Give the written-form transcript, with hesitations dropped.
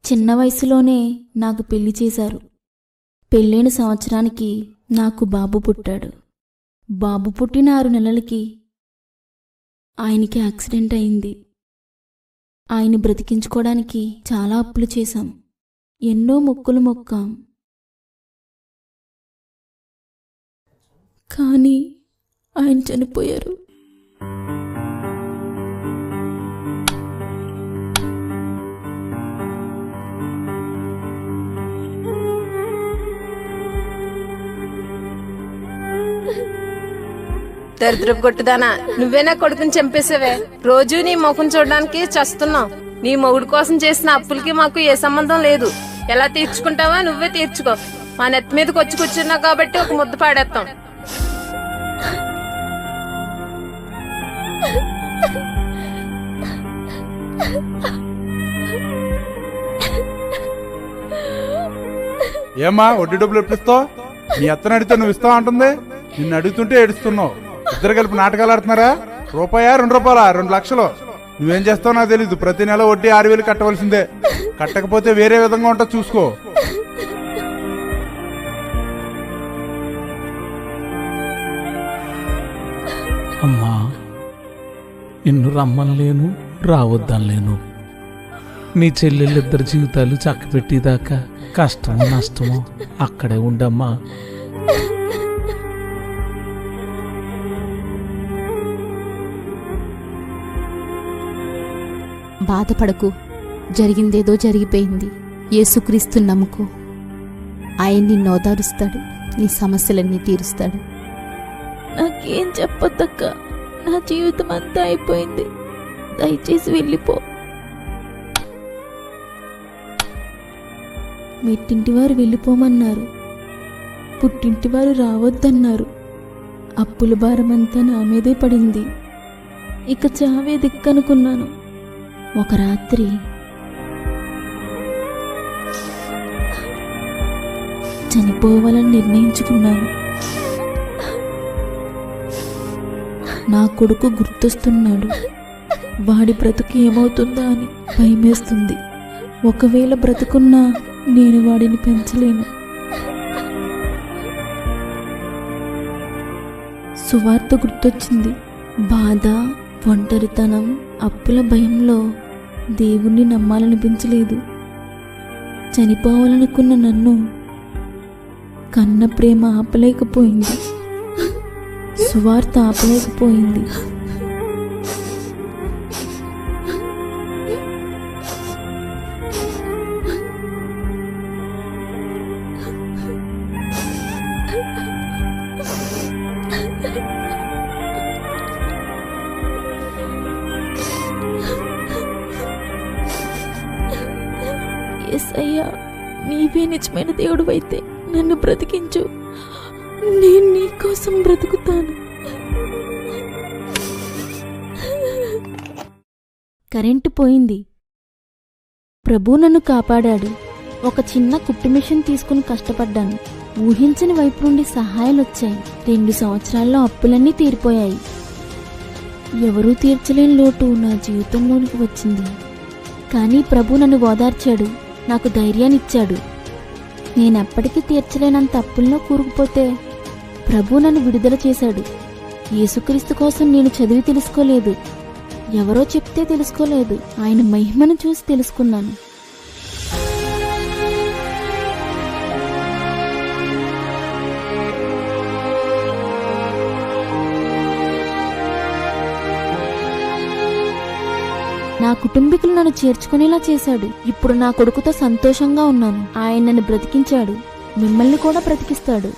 చిన్న వయసులోనే నాకు పెళ్లి చేశారు. పెళ్ళైన సంవత్సరానికి నాకు బాబు పుట్టాడు. బాబు పుట్టిన 6 నెలలకి ఆయనకి యాక్సిడెంట్ అయింది. ఆయన బ్రతికించుకోవడానికి చాలా అప్పులు చేశాం, ఎన్నో మొక్కులు మొక్కాం. కానీ ఆయన చనిపోయారు. దరిద్రపు కొట్టుదానా, నువ్వేనా కొడుకుని చంపేసావే? రోజు నీ ముఖం చూడడానికి చస్తున్నావు. నీ మొగుడు కోసం చేసిన అప్పులకి మాకు ఏ సంబంధం లేదు. ఎలా తీర్చుకుంటావా నువ్వే తీర్చుకో. మా నెత్తి మీదకి వచ్చి కూర్చున్నావు కాబట్టి ఒక ముద్ద పాడేస్తాం. ఏమ్మా వడ్డీ డబ్బులు ఎప్పుడు ఇస్తావు? నీ అత్తని అడిగితే నువ్వు ఇస్తావు అంటుంది. నిన్ను అడుగుతుంటే ఏడుస్తున్నావు. ఇద్దరు కలిపి నాటకాలు ఆడుతున్నారా? రూపాయా 2 రూపాయలా? 2 లక్షలు. నువ్వేం చేస్తావు నాకు తెలీదు. ప్రతి నెల వడ్డీ 6,000 కట్టవలసిందే. కట్టకపోతే వేరే విధంగా ఉంటా చూసుకో. అమ్మా, నిన్ను రమ్మనలేను, రావద్దనలేను. నీ చెల్లెళ్ళిద్దరి జీవితాలు చక్కబెట్టేదాకా కష్టమో నష్టమో అక్కడే ఉండమ్మా. బాధపడకు, జరిగిందేదో జరిగిపోయింది. యేసుక్రీస్తు నమ్ముకో. ఆయన నిన్ను ఓదారుస్తాడు, నీ సమస్యలన్నీ తీరుస్తాడు. నాకేం చెప్పొద్దక్క, నా జీవితం అంతా అయిపోయింది. దయచేసి వెళ్ళిపో. మెట్టింటివారు వెళ్ళిపోమన్నారు, పుట్టింటివారు రావద్దన్నారు. అప్పుల భారమంతా నా మీదే పడింది. ఇక చావే దిక్కనుకున్నాను. ఒక రాత్రి చనిపోవాలని నిర్ణయించుకున్నాను. నా కొడుకు గుర్తొస్తున్నాడు. వాడి బ్రతుకు ఏమవుతుందా అని భయమేస్తుంది. ఒకవేళ బ్రతుకున్నా నేను వాడిని పెంచలేను. సువార్త గుర్తొచ్చింది. బాధ, ఒంటరితనం, అప్పుల భయంలో దేవుణ్ణి నమ్మాలనిపించలేదు. చనిపోవాలనుకున్న నన్ను కన్న ప్రేమ ఆపలేకపోయింది, సువార్త ఆపలేకపోయింది. యేసయ్యా, నీవే నిజమైన దేవుడివైతే నన్ను బ్రతికించు. నేను నీ కోసం బ్రతుకుతాను. కరెంటు పోయింది. ప్రభు నన్ను కాపాడాడు. ఒక చిన్న కుట్టు మిషన్ తీసుకుని కష్టపడ్డాను. ఊహించని వైపు నుండి సహాయాలొచ్చాయి. 2 సంవత్సరాల్లో అప్పులన్నీ తీరిపోయాయి. ఎవరూ తీర్చలేని లోటు నా జీవితంలోనికి వచ్చింది. కానీ ప్రభు నన్ను ఓదార్చాడు, నాకు ధైర్యాన్నిచ్చాడు. నేనెప్పటికీ తీర్చలేనంత అప్పుల్లో కూరుకుపోతే ప్రభు నన్ను విడుదల చేశాడు. యేసుక్రీస్తు కోసం నేను చదివి తెలుసుకోలేదు, ఎవరో చెప్తే తెలుసుకోలేదు. ఆయన మహిమను చూసి తెలుసుకున్నాను. నా కుటుంబీకులు నన్ను చేర్చుకునేలా చేశాడు. ఇప్పుడు నా కొడుకుతో సంతోషంగా ఉన్నాను. ఆయన నన్ను బ్రతికించాడు, మిమ్మల్ని కూడా బ్రతికిస్తాడు.